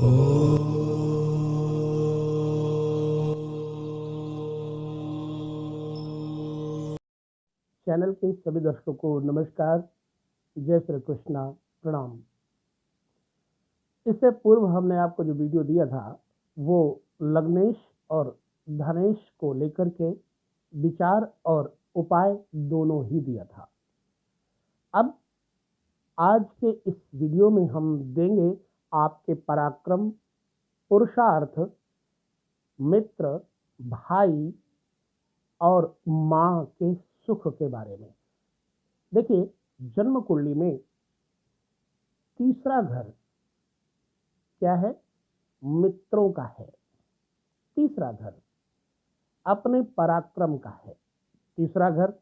Channel के सभी दर्शकों को नमस्कार, जय श्री कृष्णा, प्रणाम। इससे पूर्व हमने आपको जो वीडियो दिया था वो लग्नेश और धनेश को लेकर के विचार और उपाय दोनों ही दिया था। अब आज के इस वीडियो में हम देंगे आपके पराक्रम, पुरुषार्थ, मित्र, भाई और माँ के सुख के बारे में। देखिए, जन्म कुंडली में तीसरा घर क्या है? मित्रों का है। तीसरा घर अपने पराक्रम का है। तीसरा घर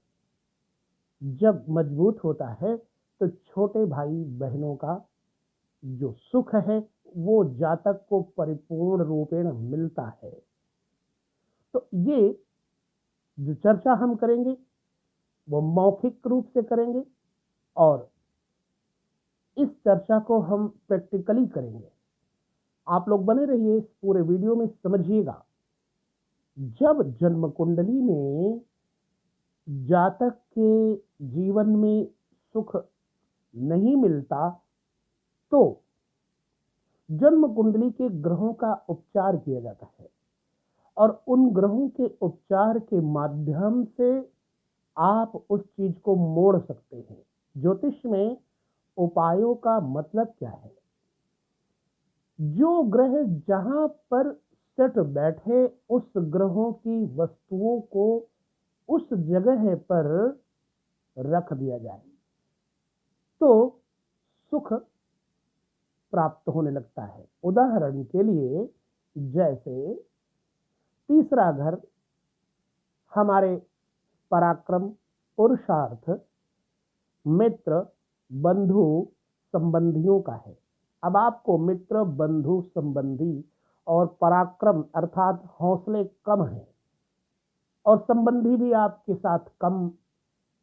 जब मजबूत होता है तो छोटे भाई बहनों का जो सुख है वो जातक को परिपूर्ण रूपेण मिलता है। तो ये जो चर्चा हम करेंगे वो मौखिक रूप से करेंगे और इस चर्चा को हम प्रैक्टिकली करेंगे। आप लोग बने रहिए, इस पूरे वीडियो में समझिएगा। जब जन्म कुंडली में जातक के जीवन में सुख नहीं मिलता तो जन्म कुंडली के ग्रहों का उपचार किया जाता है और उन ग्रहों के उपचार के माध्यम से आप उस चीज को मोड़ सकते हैं। ज्योतिष में उपायों का मतलब क्या है? जो ग्रह जहां पर सेट बैठे उस ग्रहों की वस्तुओं को उस जगह पर रख दिया जाए तो सुख प्राप्त होने लगता है। उदाहरण के लिए, जैसे तीसरा घर हमारे पराक्रम, पुरुषार्थ, मित्र, बंधु, संबंधियों का है। अब आपको मित्र, बंधु, संबंधी और पराक्रम अर्थात हौसले कम हैं और संबंधी भी आपके साथ कम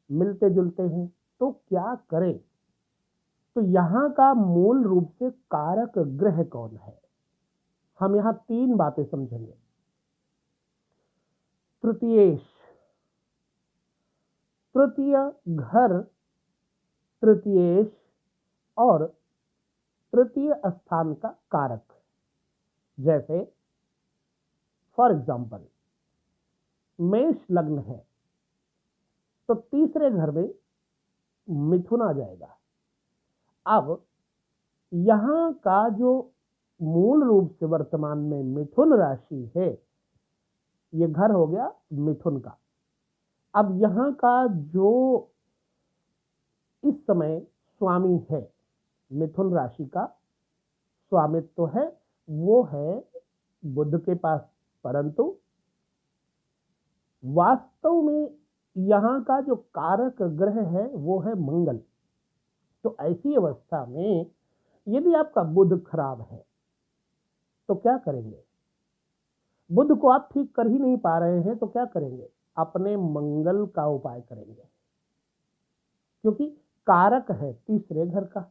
मिलते जुलते हैं, तो क्या करें? तो यहां का मूल रूप से कारक ग्रह कौन है? हम यहां तीन बातें समझेंगे। तृतीयेश, तृतीय घर, तृतीयेश और तृतीय स्थान का कारक। जैसे फॉर एग्जाम्पल मेष लग्न है तो तीसरे घर में मिथुन आ जाएगा। अब यहां का जो मूल रूप से वर्तमान में मिथुन राशि है, ये घर हो गया मिथुन का। अब यहां का जो इस समय स्वामी है, मिथुन राशि का स्वामित्व है, वो है बुध के पास, परंतु वास्तव में यहां का जो कारक ग्रह है वो है मंगल। तो ऐसी अवस्था में यदि आपका बुध खराब है तो क्या करेंगे? बुध को आप ठीक कर ही नहीं पा रहे हैं तो क्या करेंगे? अपने मंगल का उपाय करेंगे, क्योंकि कारक है तीसरे घर का।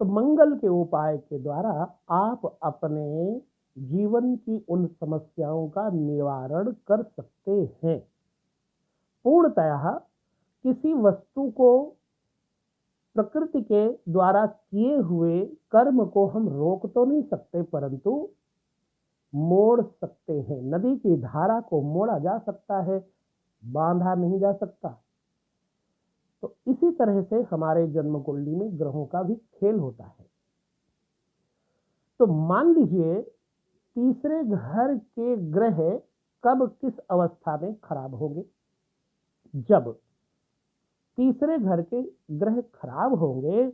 तो मंगल के उपाय के द्वारा आप अपने जीवन की उन समस्याओं का निवारण कर सकते हैं। पूर्णतः किसी वस्तु को प्रकृति के द्वारा किए हुए कर्म को हम रोक तो नहीं सकते, परंतु मोड़ सकते हैं। नदी की धारा को मोड़ा जा सकता है, बांधा नहीं जा सकता। तो इसी तरह से हमारे जन्म कुंडली में ग्रहों का भी खेल होता है। तो मान लीजिए तीसरे घर के ग्रह कब किस अवस्था में खराब होंगे? जब तीसरे घर के ग्रह खराब होंगे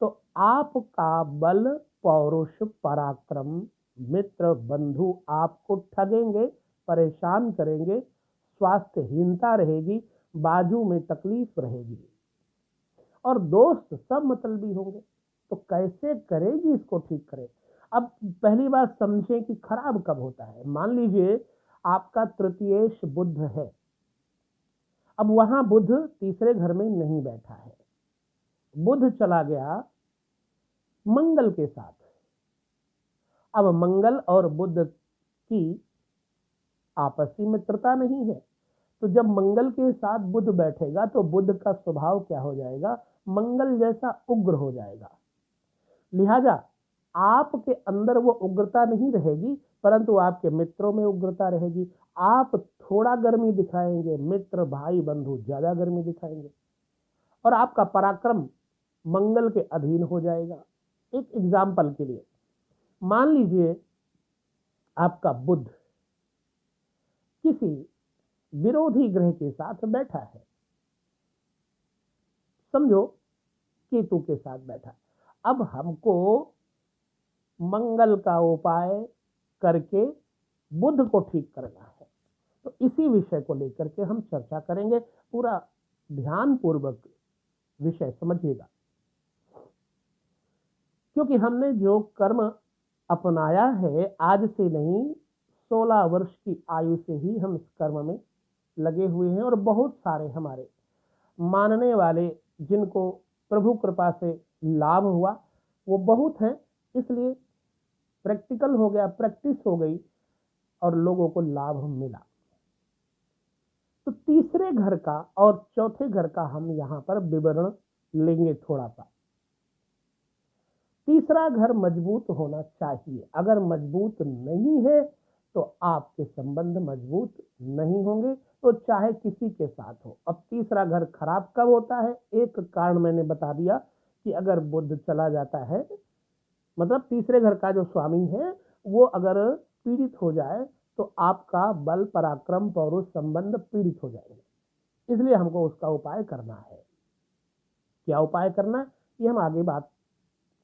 तो आपका बल, पौरुष, पराक्रम, मित्र, बंधु आपको ठगेंगे, परेशान करेंगे, स्वास्थ्यहीनता रहेगी, बाजू में तकलीफ रहेगी और दोस्त सब मतलबी होंगे। तो कैसे करेगी इसको ठीक करें? अब पहली बात समझें कि खराब कब होता है। मान लीजिए आपका तृतीयेश बुध है, अब वहां बुध तीसरे घर में नहीं बैठा है, बुध चला गया मंगल के साथ। अब मंगल और बुध की आपसी मित्रता नहीं है, तो जब मंगल के साथ बुध बैठेगा तो बुध का स्वभाव क्या हो जाएगा, मंगल जैसा उग्र हो जाएगा। लिहाजा आपके अंदर वो उग्रता नहीं रहेगी, परंतु आपके मित्रों में उग्रता रहेगी। आप थोड़ा गर्मी दिखाएंगे, मित्र भाई बंधु ज्यादा गर्मी दिखाएंगे, और आपका पराक्रम मंगल के अधीन हो जाएगा। एक एग्जाम्पल के लिए मान लीजिए आपका बुध किसी विरोधी ग्रह के साथ बैठा है, समझो केतु के साथ बैठा। अब हमको मंगल का उपाय करके बुध को ठीक करना है, तो इसी विषय को लेकर के हम चर्चा करेंगे। पूरा ध्यान पूर्वक विषय समझिएगा, क्योंकि हमने जो कर्म अपनाया है आज से नहीं, 16 वर्ष की आयु से ही हम इस कर्म में लगे हुए हैं, और बहुत सारे हमारे मानने वाले जिनको प्रभु कृपा से लाभ हुआ वो बहुत हैं, इसलिए प्रैक्टिकल हो गया, प्रैक्टिस हो गई और लोगों को लाभ मिला। तो तीसरे घर का और चौथे घर का हम यहां पर विवरण लेंगे थोड़ा सा। तीसरा घर मजबूत होना चाहिए, अगर मजबूत नहीं है तो आपके संबंध मजबूत नहीं होंगे, तो चाहे किसी के साथ हो। अब तीसरा घर खराब कब होता है, एक कारण मैंने बता दिया कि अगर बुध चला जाता है, मतलब तीसरे घर का जो स्वामी है वो अगर पीड़ित हो जाए तो आपका बल पराक्रम पौरुष संबंध पीड़ित हो जाएंगे, इसलिए हमको उसका उपाय करना है। क्या उपाय करना है ये हम आगे बात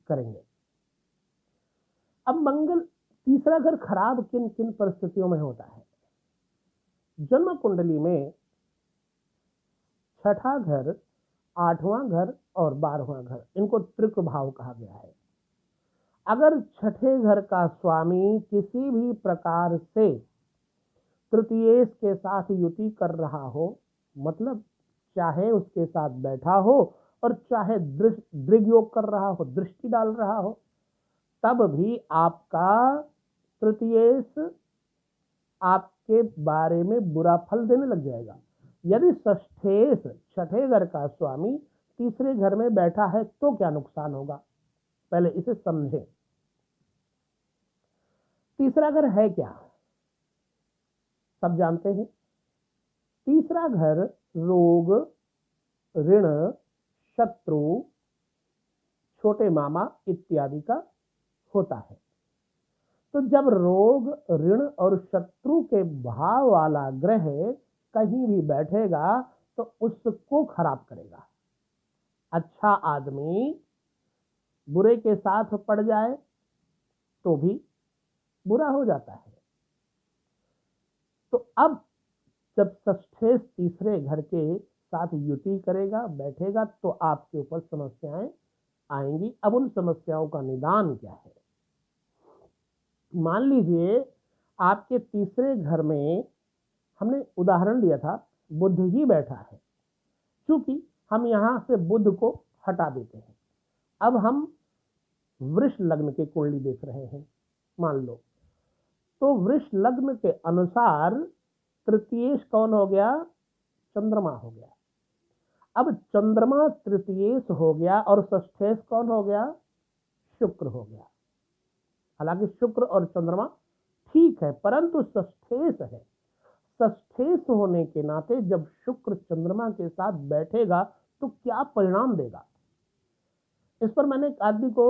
करेंगे। अब मंगल तीसरा घर खराब किन किन परिस्थितियों में होता है। जन्म कुंडली में छठा घर, आठवां घर और 12वां घर, इनको त्रिक भाव कहा गया है। अगर छठे घर का स्वामी किसी भी प्रकार से तृतीयेश के साथ युति कर रहा हो, मतलब चाहे उसके साथ बैठा हो और चाहे दृग योग कर रहा हो, दृष्टि डाल रहा हो, तब भी आपका तृतीयेश आपके बारे में बुरा फल देने लग जाएगा। यदि षष्ठेश छठे घर का स्वामी तीसरे घर में बैठा है तो क्या नुकसान होगा, पहले इसे समझें। तीसरा घर है क्या, सब जानते हैं। तीसरा घर रोग, ऋण, शत्रु, छोटे मामा इत्यादि का होता है। तो जब रोग, ऋण और शत्रु के भाव वाला ग्रह कहीं भी बैठेगा तो उसको खराब करेगा। अच्छा आदमी बुरे के साथ पड़ जाए तो भी बुरा हो जाता है। तो अब जब षष्ठेश तीसरे घर के साथ युति करेगा, बैठेगा, तो आपके ऊपर समस्याएं आएंगी। अब उन समस्याओं का निदान क्या है। मान लीजिए आपके तीसरे घर में, हमने उदाहरण लिया था, बुध ही बैठा है, क्योंकि हम यहां से बुध को हटा देते हैं। अब हम वृष लग्न के कुंडली देख रहे हैं, मान लो, तो वृष लग्न के अनुसार तृतीयेश कौन हो गया, चंद्रमा हो गया। अब चंद्रमा तृतीयेश हो गया और षष्ठेश कौन हो गया, शुक्र हो गया। हालांकि शुक्र और चंद्रमा ठीक है, परंतु षष्ठेश है। षष्ठेश होने के नाते जब शुक्र चंद्रमा के साथ बैठेगा तो क्या परिणाम देगा, इस पर मैंने एक आदमी को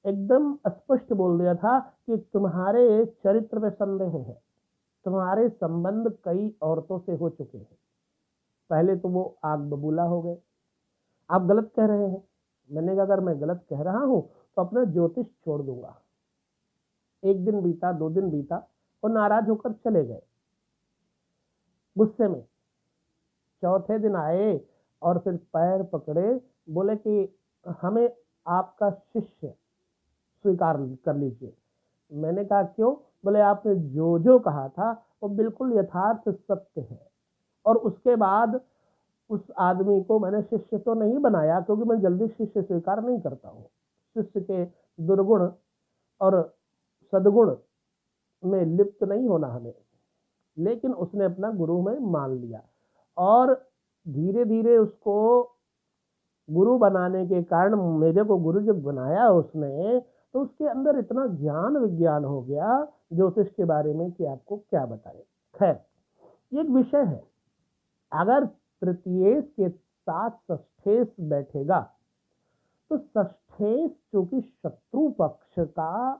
एकदम स्पष्ट बोल दिया था कि तुम्हारे चरित्र में संदेह है, तुम्हारे संबंध कई औरतों से हो चुके हैं। पहले तो वो आग बबूला हो गए, आप गलत कह रहे हैं। मैंने कहा अगर मैं गलत कह रहा हूं तो अपना ज्योतिष छोड़ दूंगा। एक दिन बीता, 2 दिन बीता और नाराज होकर चले गए गुस्से में। चौथे दिन आए और फिर पैर पकड़े, बोले कि हमें आपका शिष्य स्वीकार कर लीजिए। मैंने कहा क्यों, बोले आपने जो जो कहा था वो बिल्कुल यथार्थ सत्य है। और उसके बाद उस आदमी को मैंने शिष्य तो नहीं बनाया, क्योंकि मैं जल्दी शिष्य स्वीकार नहीं करता हूँ। शिष्य के दुर्गुण और सद्गुण में लिप्त नहीं होना हमें, लेकिन उसने अपना गुरु में मान लिया और धीरे धीरे उसको गुरु बनाने के कारण, मेरे को गुरु जब बनाया उसने, तो उसके अंदर इतना ज्ञान विज्ञान हो गया ज्योतिष के बारे में कि आपको क्या बताए। खैर, ये एक विषय है। अगर तृतीयेश के साथ षष्ठेश बैठेगा तो षष्ठेश चूंकि शत्रु पक्ष का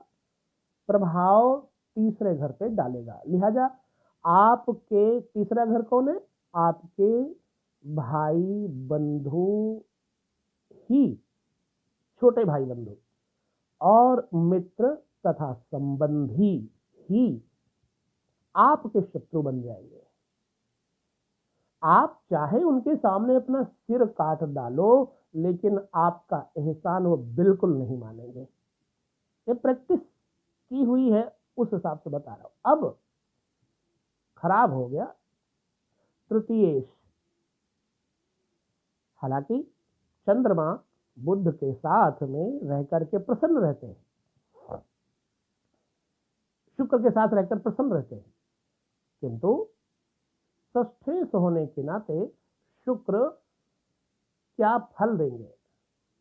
प्रभाव तीसरे घर पे डालेगा, लिहाजा आपके तीसरा घर कौन है? आपके भाई बंधु ही, छोटे भाई बंधु और मित्र तथा संबंधी ही आपके शत्रु बन जाएंगे। आप चाहे उनके सामने अपना सिर काट डालो, लेकिन आपका एहसान वो बिल्कुल नहीं मानेंगे। ये प्रैक्टिस की हुई है, उस हिसाब से बता रहा हूं। अब खराब हो गया तृतीयेश। हालांकि चंद्रमा बुध के साथ में रह करके प्रसन्न रहते हैं, शुक्र के साथ रहकर प्रसन्न रहते हैं, किंतु षष्ठेश होने के नाते शुक्र क्या फल देंगे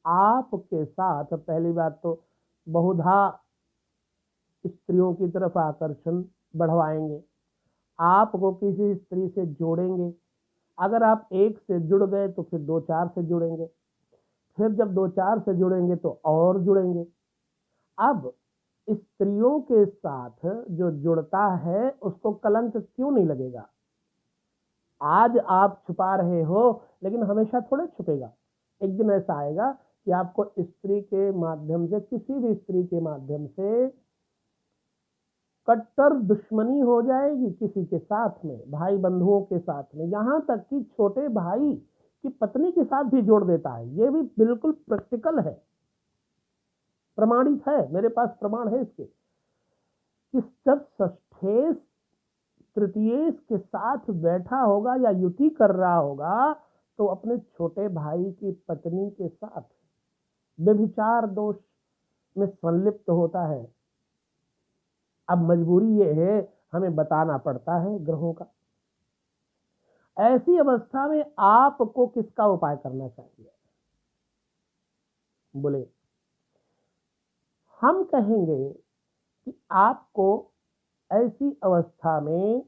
आपके साथ? पहली बात तो बहुधा स्त्रियों की तरफ आकर्षण बढ़वाएंगे, आपको किसी स्त्री से जोड़ेंगे। अगर आप एक से जुड़ गए तो फिर 2-4 से जुड़ेंगे, फिर जब 2-4 से जुड़ेंगे तो और जुड़ेंगे। अब स्त्रियों के साथ जो जुड़ता है उसको कलंक क्यों नहीं लगेगा? आज आप छुपा रहे हो, लेकिन हमेशा थोड़े छुपेगा। एक दिन ऐसा आएगा कि आपको स्त्री के माध्यम से, किसी भी स्त्री के माध्यम से कट्टर दुश्मनी हो जाएगी किसी के साथ में, भाई बंधुओं के साथ में, यहां तक कि छोटे भाई की पत्नी के साथ भी जोड़ देता है। ये भी बिल्कुल प्रैक्टिकल है, प्रमाणित है, मेरे पास प्रमाण है इसके कि जब षष्ठेश तृतीयेश के साथ बैठा होगा या युति कर रहा होगा तो अपने छोटे भाई की पत्नी के साथ व्यभिचार दोष में संलिप्त होता है। अब मजबूरी ये है, हमें बताना पड़ता है ग्रहों का। ऐसी अवस्था में आपको किसका उपाय करना चाहिए? बोले, हम कहेंगे कि आपको ऐसी अवस्था में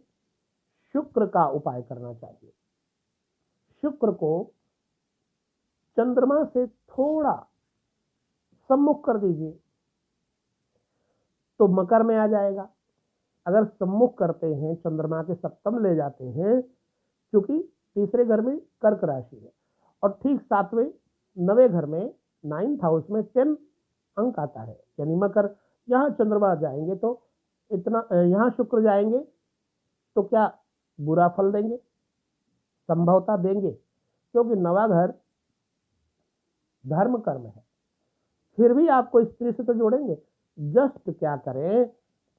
शुक्र का उपाय करना चाहिए। शुक्र को चंद्रमा से थोड़ा सम्मुख कर दीजिए तो मकर में आ जाएगा। अगर सम्मुख करते हैं, चंद्रमा के सप्तम ले जाते हैं, क्योंकि तीसरे घर में कर्क राशि है और ठीक 7वें 9वें घर में 9th हाउस में 10 अंक आता है, यानी मकर। यहां चंद्रमा जाएंगे तो इतना, यहां शुक्र जाएंगे तो क्या बुरा फल देंगे? संभवता देंगे, क्योंकि 9वां घर धर्म कर्म है। फिर भी आपको स्त्री से तो जोड़ेंगे। जस्ट क्या करें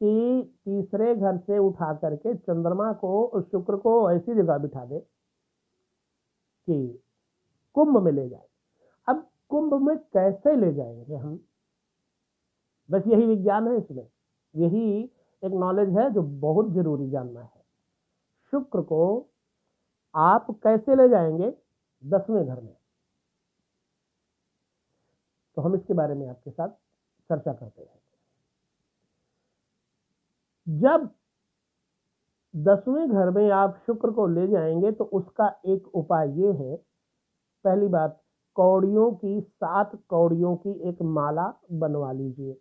कि तीसरे घर से उठा करके चंद्रमा को, शुक्र को ऐसी जगह बिठा दे कि कुंभ में ले जाए। अब कुंभ में कैसे ले जाएंगे हम? बस यही विज्ञान है इसमें, यही एक नॉलेज है जो बहुत जरूरी जानना है। शुक्र को आप कैसे ले जाएंगे? 10वें घर में। तो हम इसके बारे में आपके साथ चर्चा करते हैं। जब 10वें घर में आप शुक्र को ले जाएंगे तो उसका एक उपाय ये है। पहली बात, कौड़ियों की 7 कौड़ियों की एक माला बनवा लीजिए।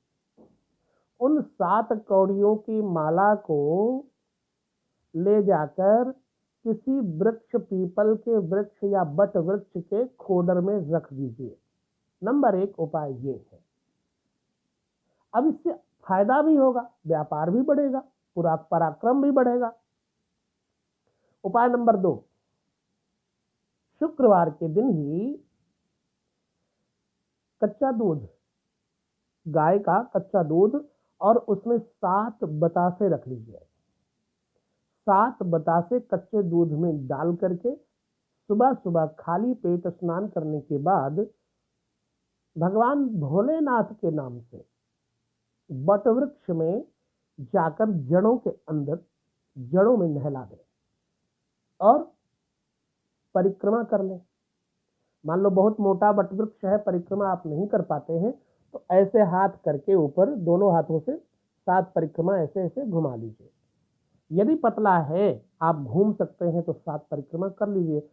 उन 7 कौड़ियों की माला को ले जाकर किसी वृक्ष, पीपल के वृक्ष या बट वृक्ष के खोडर में रख दीजिए। नंबर 1 उपाय ये है। अब इससे फायदा भी होगा, व्यापार भी बढ़ेगा, पूरा पराक्रम भी बढ़ेगा। उपाय नंबर 2, शुक्रवार के दिन ही कच्चा दूध, गाय का कच्चा दूध, और उसमें 7 बतासे रख लीजिए। 7 बतासे कच्चे दूध में डाल करके सुबह सुबह खाली पेट स्नान करने के बाद भगवान भोलेनाथ के नाम से बट वृक्ष में जाकर जड़ों के अंदर, जड़ों में नहला दें और परिक्रमा कर लें। मान लो बहुत मोटा वटवृक्ष है, परिक्रमा आप नहीं कर पाते हैं, तो ऐसे हाथ करके ऊपर दोनों हाथों से 7 परिक्रमा ऐसे ऐसे घुमा लीजिए। यदि पतला है, आप घूम सकते हैं तो 7 परिक्रमा कर लीजिए।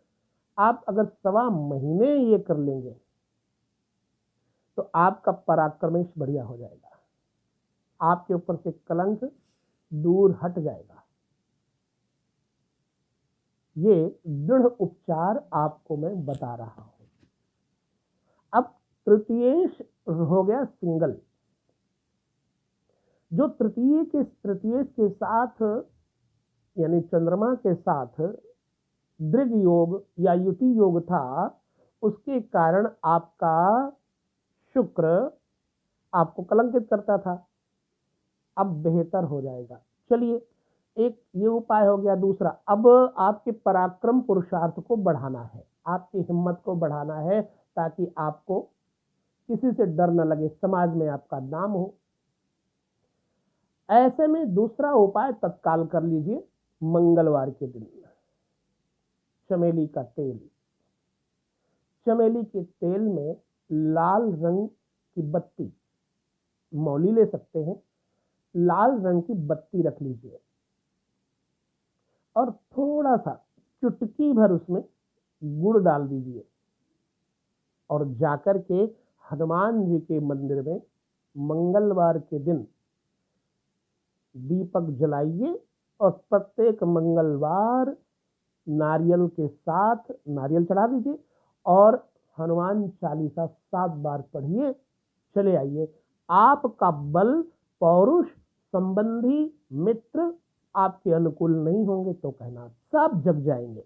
आप अगर 1.25 महीने ये कर लेंगे तो आपका पराक्रमेश बढ़िया हो जाएगा, आपके ऊपर से कलंक दूर हट जाएगा। ये दृढ़ उपचार आपको मैं बता रहा हूं। अब तृतीयेश हो गया सिंगल। जो तृतीयेश के साथ यानी चंद्रमा के साथ दृग योग या युति योग था, उसके कारण आपका शुक्र आपको कलंकित करता था, अब बेहतर हो जाएगा। चलिए, एक ये उपाय हो गया। दूसरा, अब आपके पराक्रम पुरुषार्थ को बढ़ाना है, आपकी हिम्मत को बढ़ाना है, ताकि आपको किसी से डर न लगे, समाज में आपका नाम हो। ऐसे में दूसरा उपाय तत्काल कर लीजिए। मंगलवार के दिन चमेली का तेल, चमेली के तेल में लाल रंग की बत्ती, मौली ले सकते हैं, लाल रंग की बत्ती रख लीजिए और थोड़ा सा चुटकी भर उसमें गुड़ डाल दीजिए और जाकर के हनुमान जी के मंदिर में मंगलवार के दिन दीपक जलाइए और प्रत्येक मंगलवार नारियल के साथ नारियल चढ़ा दीजिए और हनुमान चालीसा 7 बार पढ़िए। चले आइए, आपका बल, पौरुष, संबंधी, मित्र आपके अनुकूल नहीं होंगे तो कहना, सब जग जाएंगे,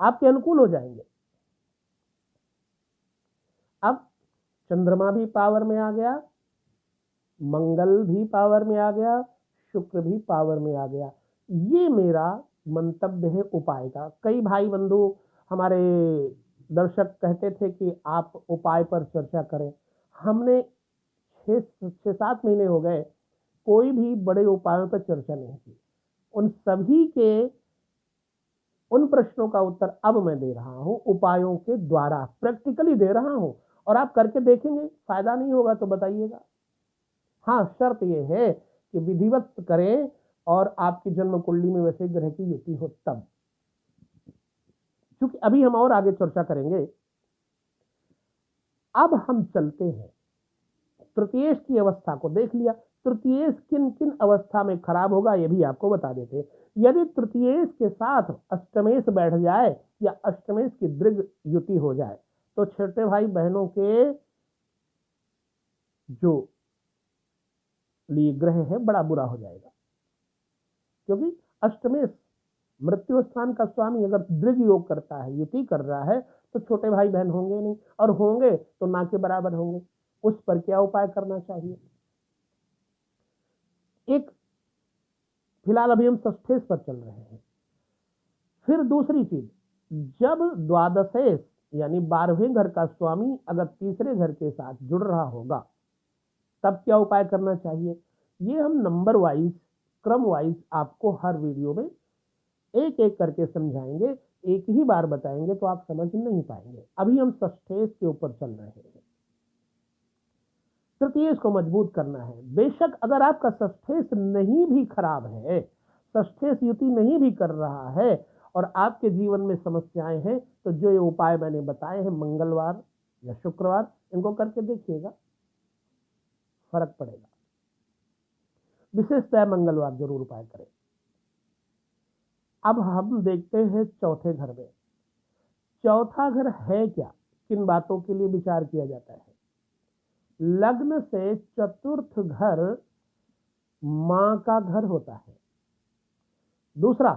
आपके अनुकूल हो जाएंगे। अब चंद्रमा भी पावर में आ गया, मंगल भी पावर में आ गया, शुक्र भी पावर में आ गया। ये मेरा मंतव्य है उपाय का। कई भाई बंधु हमारे दर्शक कहते थे कि आप उपाय पर चर्चा करें। हमने 6-7 महीने हो गए कोई भी बड़े उपायों पर चर्चा नहीं की। उन सभी के उन प्रश्नों का उत्तर अब मैं दे रहा हूं, उपायों के द्वारा प्रैक्टिकली दे रहा हूं, और आप करके देखेंगे। फायदा नहीं होगा तो बताइएगा। हाँ, शर्त यह है कि विधिवत करें और आपकी जन्म कुंडली में वैसे ग्रह की युति हो तब। क्योंकि अभी हम और आगे चर्चा करेंगे। अब हम चलते हैं, तृतीयेश की अवस्था को देख लिया। तृतीयेश किन किन अवस्था में खराब होगा ये भी आपको बता देते हैं। यदि तृतीयेश के साथ अष्टमेश बैठ जाए या अष्टमेश की दृग युति हो जाए तो छोटे भाई बहनों के जो लिए ग्रह है बड़ा बुरा हो जाएगा। क्योंकि अष्टमेश मृत्यु स्थान का स्वामी अगर दृग योग करता है, युति कर रहा है, तो छोटे भाई बहन होंगे नहीं, और होंगे तो ना के बराबर होंगे। उस पर क्या उपाय करना चाहिए? एक, फिलहाल अभी हम षष्ठेश पर चल रहे हैं। फिर दूसरी चीज, जब द्वादशेश यानी 12वें घर का स्वामी अगर तीसरे घर के साथ जुड़ रहा होगा तब क्या उपाय करना चाहिए? ये हम नंबर वाइज, क्रम वाइज आपको हर वीडियो में एक एक करके समझाएंगे। एक ही बार बताएंगे तो आप समझ नहीं पाएंगे। अभी हम षष्ठेश के ऊपर चल रहे हैं। तृतीयेश को मजबूत करना है। बेशक अगर आपका षष्ठेश नहीं भी खराब है, षष्ठेश युति नहीं भी कर रहा है और आपके जीवन में समस्याएं हैं, तो जो ये उपाय मैंने बताए हैं मंगलवार या शुक्रवार, इनको करके देखिएगा, फर्क पड़ेगा। विशेषतः मंगलवार जरूर उपाय करें। अब हम देखते हैं चौथे घर में। चौथा घर है क्या, किन बातों के लिए विचार किया जाता है? लग्न से चतुर्थ घर मां का घर होता है। दूसरा,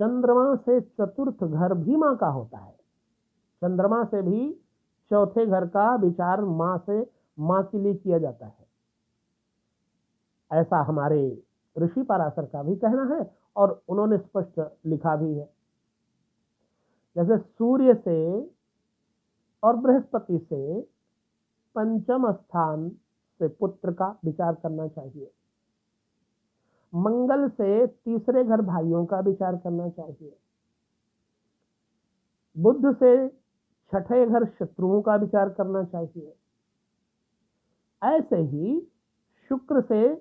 चंद्रमा से चतुर्थ घर भी मां का होता है। चंद्रमा से भी चौथे घर का विचार मां से, मां के लिए किया जाता है। ऐसा हमारे ऋषि पराशर का भी कहना है और उन्होंने स्पष्ट लिखा भी है। जैसे सूर्य से और बृहस्पति से पंचम स्थान से पुत्र का विचार करना चाहिए। मंगल से तीसरे घर भाइयों का विचार करना चाहिए। बुध से छठे घर शत्रुओं का विचार करना चाहिए। ऐसे ही शुक्र से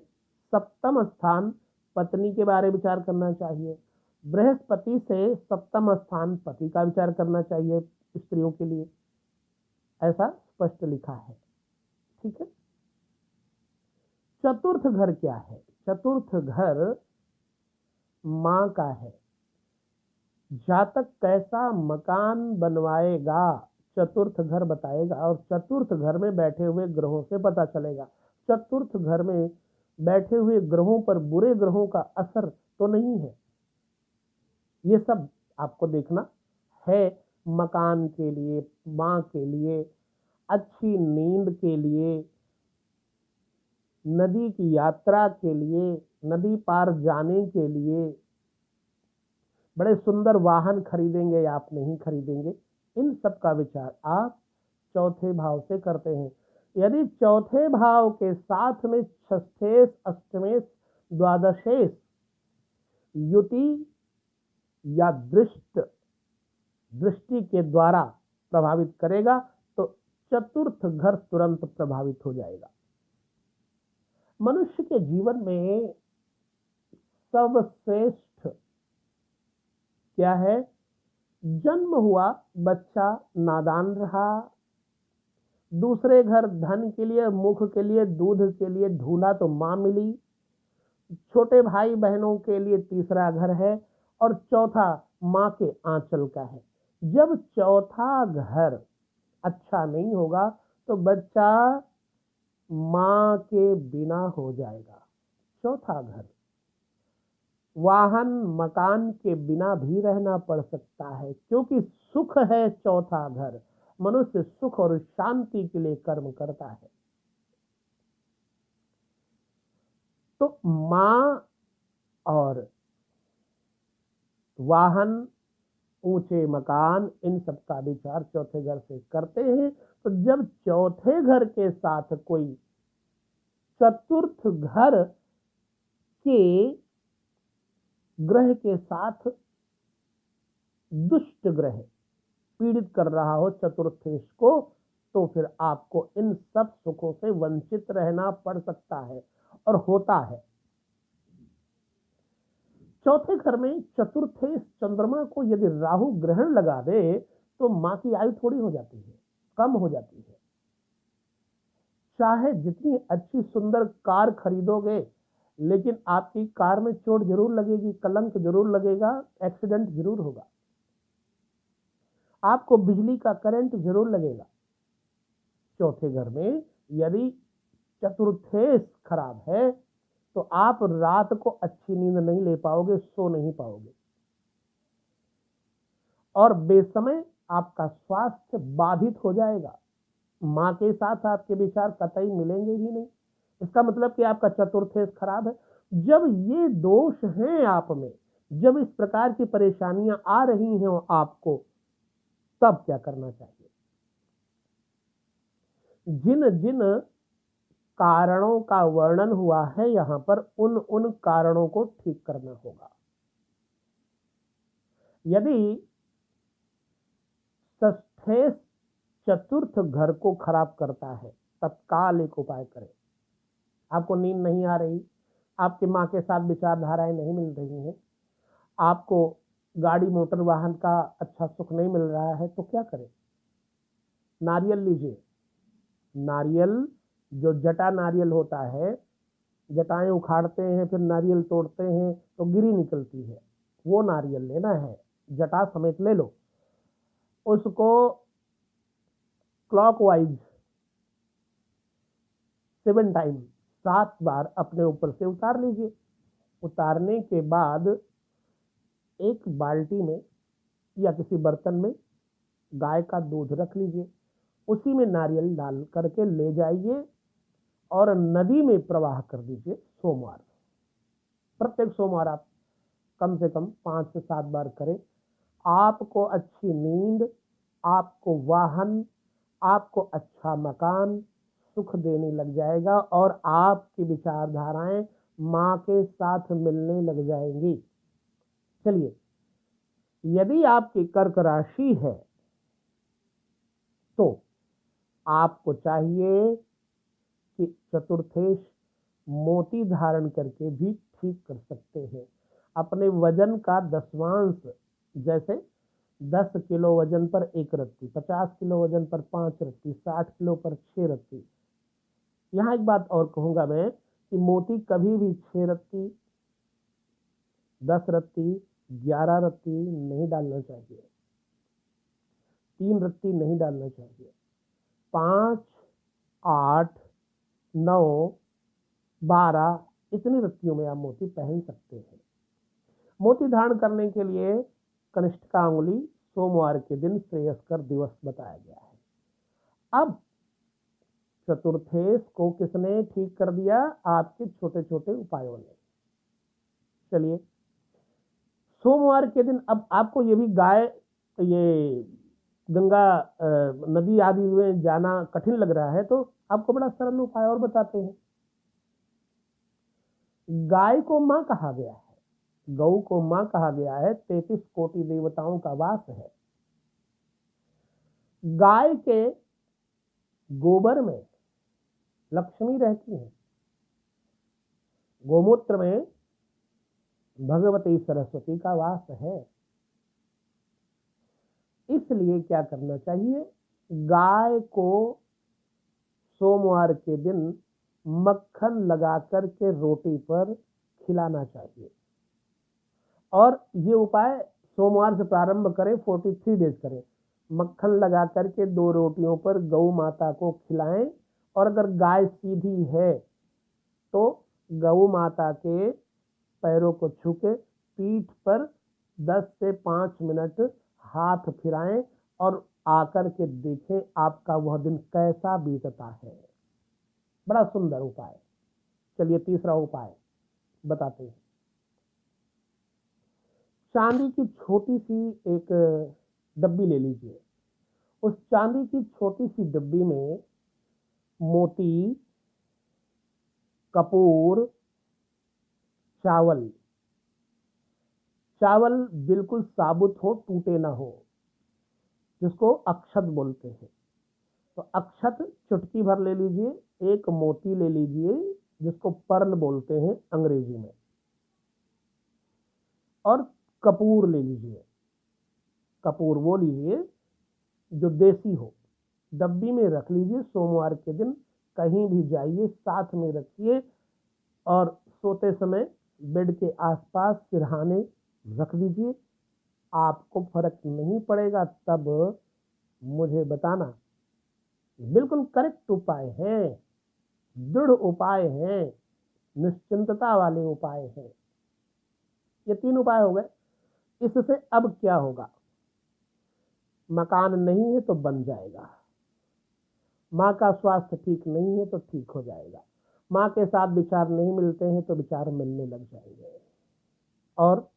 सप्तम स्थान पत्नी के बारे में विचार करना चाहिए। बृहस्पति से सप्तम स्थान पति का विचार करना चाहिए स्त्रियों के लिए, ऐसा स्पष्ट लिखा है। ठीक है। चतुर्थ घर क्या है? चतुर्थ घर मां का है। जातक कैसा मकान बनवाएगा चतुर्थ घर बताएगा, और चतुर्थ घर में बैठे हुए ग्रहों से पता चलेगा। चतुर्थ घर में बैठे हुए ग्रहों पर बुरे ग्रहों का असर तो नहीं है, ये सब आपको देखना है। मकान के लिए, मां के लिए, अच्छी नींद के लिए, नदी की यात्रा के लिए, नदी पार जाने के लिए, बड़े सुंदर वाहन खरीदेंगे या आप नहीं खरीदेंगे, इन सब का विचार आप चौथे भाव से करते हैं। यदि चौथे भाव के साथ में षष्ठेश, अष्टमेश, द्वादशेश युति या दृष्टि के द्वारा प्रभावित करेगा तो चतुर्थ घर तुरंत प्रभावित हो जाएगा। मनुष्य के जीवन में सर्वश्रेष्ठ क्या है? जन्म हुआ, बच्चा नादान रहा, दूसरे घर धन के लिए, मुख के लिए, दूध के लिए ढूंढा तो मां मिली, छोटे भाई बहनों के लिए तीसरा घर है, और चौथा मां के आंचल का है। जब चौथा घर अच्छा नहीं होगा तो बच्चा मां के बिना हो जाएगा। चौथा घर वाहन मकान के बिना भी रहना पड़ सकता है, क्योंकि सुख है चौथा घर। मनुष्य सुख और शांति के लिए कर्म करता है। तो मां और वाहन, ऊंचे मकान, इन सब का विचार चौथे घर से करते हैं। तो जब चौथे घर के साथ कोई चतुर्थ घर के ग्रह के साथ दुष्ट ग्रह पीड़ित कर रहा हो चतुर्थेश को, तो फिर आपको इन सब सुखों से वंचित रहना पड़ सकता है और होता है। चौथे घर में चतुर्थेश चंद्रमा को यदि राहु ग्रहण लगा दे तो मां की आयु थोड़ी हो जाती है, कम हो जाती है। चाहे जितनी अच्छी सुंदर कार खरीदोगे, लेकिन आपकी कार में चोट जरूर लगेगी, कलंक जरूर लगेगा, एक्सीडेंट जरूर होगा, आपको बिजली का करंट जरूर लगेगा। चौथे घर में यदि चतुर्थेश खराब है तो आप रात को अच्छी नींद नहीं ले पाओगे, सो नहीं पाओगे, और बेसमय आपका स्वास्थ्य बाधित हो जाएगा। मां के साथ आपके विचार कतई मिलेंगे ही नहीं। इसका मतलब कि आपका चतुर्थेश खराब है। जब ये दोष हैं आप में, जब इस प्रकार की परेशानियां आ रही हैं आपको, तब क्या करना चाहिए? जिन जिन कारणों का वर्णन हुआ है यहां पर, उन कारणों को ठीक करना होगा। यदि षष्ठेश चतुर्थ घर को खराब करता है, तत्काल एक उपाय करें। आपको नींद नहीं आ रही, आपकी मां के साथ विचारधाराएं नहीं मिल रही हैं, आपको गाड़ी मोटर वाहन का अच्छा सुख नहीं मिल रहा है, तो क्या करें? नारियल लीजिए। नारियल, जो जटा नारियल होता है, जटाएं उखाड़ते हैं फिर नारियल तोड़ते हैं तो गिरी निकलती है, वो नारियल लेना है, जटा समेत ले लो। उसको क्लॉकवाइज 7 टाइम, 7 बार अपने ऊपर से उतार लीजिए। उतारने के बाद एक बाल्टी में या किसी बर्तन में गाय का दूध रख लीजिए, उसी में नारियल डाल करके ले जाइए और नदी में प्रवाह कर दीजिए। सोमवार, प्रत्येक सोमवार आप कम से कम 5 से 7 बार करें। आपको अच्छी नींद, आपको वाहन, आपको अच्छा मकान सुख देने लग जाएगा और आपकी विचारधाराएं माँ के साथ मिलने लग जाएंगी। चलिए, यदि आपकी कर्क राशि है तो आपको चाहिए कि चतुर्थेश मोती धारण करके भी ठीक कर सकते हैं। अपने वजन का दशवांश, जैसे 10 किलो वजन पर 1 रत्ती, 50 किलो वजन पर 5 रत्ती, 60 किलो पर 6 रत्ती। यहाँ एक बात और कहूँगा मैं कि मोती कभी भी 6 रत्ती, 10 रत्ती, 11 रत्ती नहीं डालना चाहिए, 3 रत्ती नहीं डालना चाहिए। 5, 8, 9, 12 इतनी रत्तियों में आप मोती पहन सकते हैं। मोती धारण करने के लिए कनिष्ठिका अंगुली सोमवार के दिन श्रेयस्कर दिवस बताया गया है। अब चतुर्थेश को किसने ठीक कर दिया? आपके छोटे छोटे उपायों ने। चलिए, सोमवार के दिन अब आपको ये भी ये गंगा नदी आदि में जाना कठिन लग रहा है, तो आपको बड़ा सरल उपाय और बताते हैं। गाय को मां कहा गया है, गौ को मां कहा गया है, 33 कोटि देवताओं का वास है। गाय के गोबर में लक्ष्मी रहती है, गोमूत्र में भगवती सरस्वती का वास है। इसलिए क्या करना चाहिए? गाय को सोमवार के दिन मक्खन लगा करके रोटी पर खिलाना चाहिए। और ये उपाय सोमवार से प्रारंभ करें, 43 डेज करें। मक्खन लगा करके 2 रोटियों पर गौ माता को खिलाएं। और अगर गाय सीधी है तो गौ माता के पैरों को छू के पीठ पर 10 से 5 मिनट हाथ फिराएं और आकर के देखें आपका वह दिन कैसा बीतता है। बड़ा सुंदर उपाय। चलिए, तीसरा उपाय बताते हैं। चांदी की छोटी सी एक डब्बी ले लीजिए। उस चांदी की छोटी सी डब्बी में मोती, कपूर, चावल बिल्कुल साबुत हो, टूटे ना हो, जिसको अक्षत बोलते हैं। तो अक्षत चुटकी भर ले लीजिए। एक मोती ले लीजिए, जिसको पर्ल बोलते हैं अंग्रेजी में, और कपूर ले लीजिए। कपूर वो लीजिए जो देसी हो, डब्बी में रख लीजिए। सोमवार के दिन कहीं भी जाइए, साथ में रखिए और सोते समय बेड के आसपास सिरहाने रख दीजिए। आपको फर्क नहीं पड़ेगा, तब मुझे बताना। बिल्कुल करेक्ट उपाय है, दृढ़ उपाय है, निश्चिंतता वाले उपाय हैं। ये 3 उपाय हो गए। इससे अब क्या होगा? मकान नहीं है तो बन जाएगा, माँ का स्वास्थ्य ठीक नहीं है तो ठीक हो जाएगा, माँ के साथ विचार नहीं मिलते हैं तो विचार मिलने लग जाएंगे, और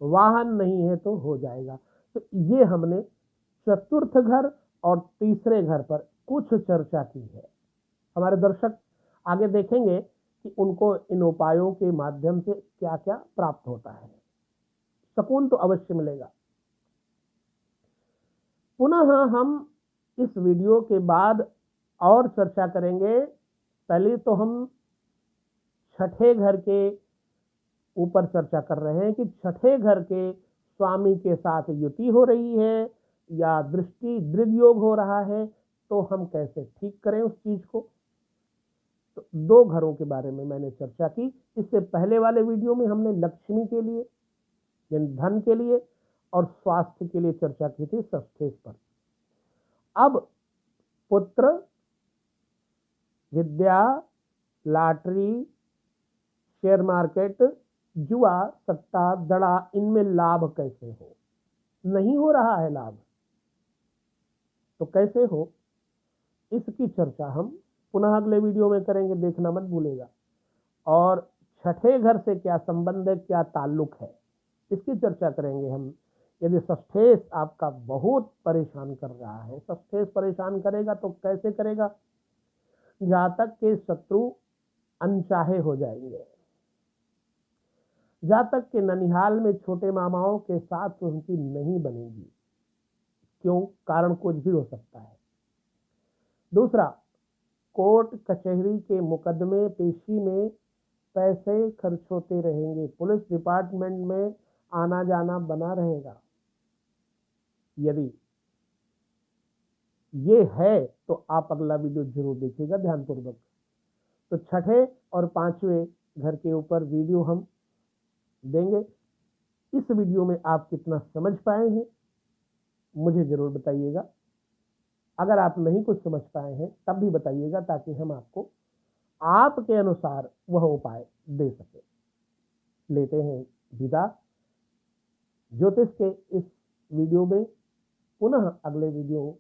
वाहन नहीं है तो हो जाएगा। तो ये हमने चतुर्थ घर और तीसरे घर पर कुछ चर्चा की है। हमारे दर्शक आगे देखेंगे कि उनको इन उपायों के माध्यम से क्या क्या प्राप्त होता है। सुकून तो अवश्य मिलेगा। पुनः हम इस वीडियो के बाद और चर्चा करेंगे। पहले तो हम छठे घर के ऊपर चर्चा कर रहे हैं कि छठे घर के स्वामी के साथ युति हो रही है या दृष्टि दृढ़ योग हो रहा है, तो हम कैसे ठीक करें उस चीज को। तो 2 घरों के बारे में मैंने चर्चा की। इससे पहले वाले वीडियो में हमने लक्ष्मी के लिए, यानी धन के लिए और स्वास्थ्य के लिए चर्चा की थी षष्ठेश पर। अब पुत्र, विद्या, लॉटरी, शेयर मार्केट, जुआ, सट्टा, दड़ा, इनमें लाभ कैसे हो? नहीं हो रहा है लाभ, तो कैसे हो, इसकी चर्चा हम पुनः अगले वीडियो में करेंगे, देखना मत भूलेगा। और छठे घर से क्या संबंध है, क्या ताल्लुक है, इसकी चर्चा करेंगे हम। यदि षष्ठेश आपका बहुत परेशान कर रहा है, षष्ठेश परेशान करेगा तो कैसे करेगा? जातक के शत्रु अनचाहे हो जाएंगे। जातक के ननिहाल में छोटे मामाओं के साथ उनकी नहीं बनेगी। क्यों? कारण कुछ भी हो सकता है। दूसरा, कोर्ट कचहरी के मुकदमे पेशी में पैसे खर्च होते रहेंगे। पुलिस डिपार्टमेंट में आना जाना बना रहेगा। यदि ये है तो आप अगला वीडियो जरूर देखिएगा ध्यानपूर्वक। तो छठे और पांचवें घर के ऊपर वीडियो हम देंगे। इस वीडियो में आप कितना समझ पाए हैं मुझे जरूर बताइएगा। अगर आप नहीं कुछ समझ पाए हैं तब भी बताइएगा, ताकि हम आपको आपके अनुसार वह उपाय दे सके। लेते हैं विदा ज्योतिष के इस वीडियो में। पुनः अगले वीडियो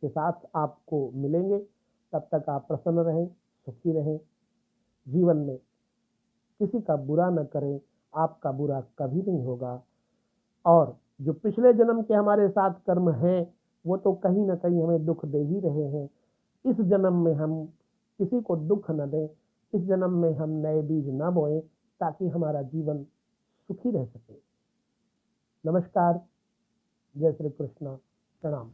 के साथ आपको मिलेंगे। तब तक आप प्रसन्न रहें, सुखी रहें, जीवन में किसी का बुरा न करें। आपका बुरा कभी नहीं होगा। और जो पिछले जन्म के हमारे साथ कर्म हैं वो तो कहीं ना कहीं हमें दुख दे ही रहे हैं। इस जन्म में हम किसी को दुख न दें। इस जन्म में हम नए बीज न बोएं, ताकि हमारा जीवन सुखी रह सके। नमस्कार, जय श्री कृष्ण, प्रणाम।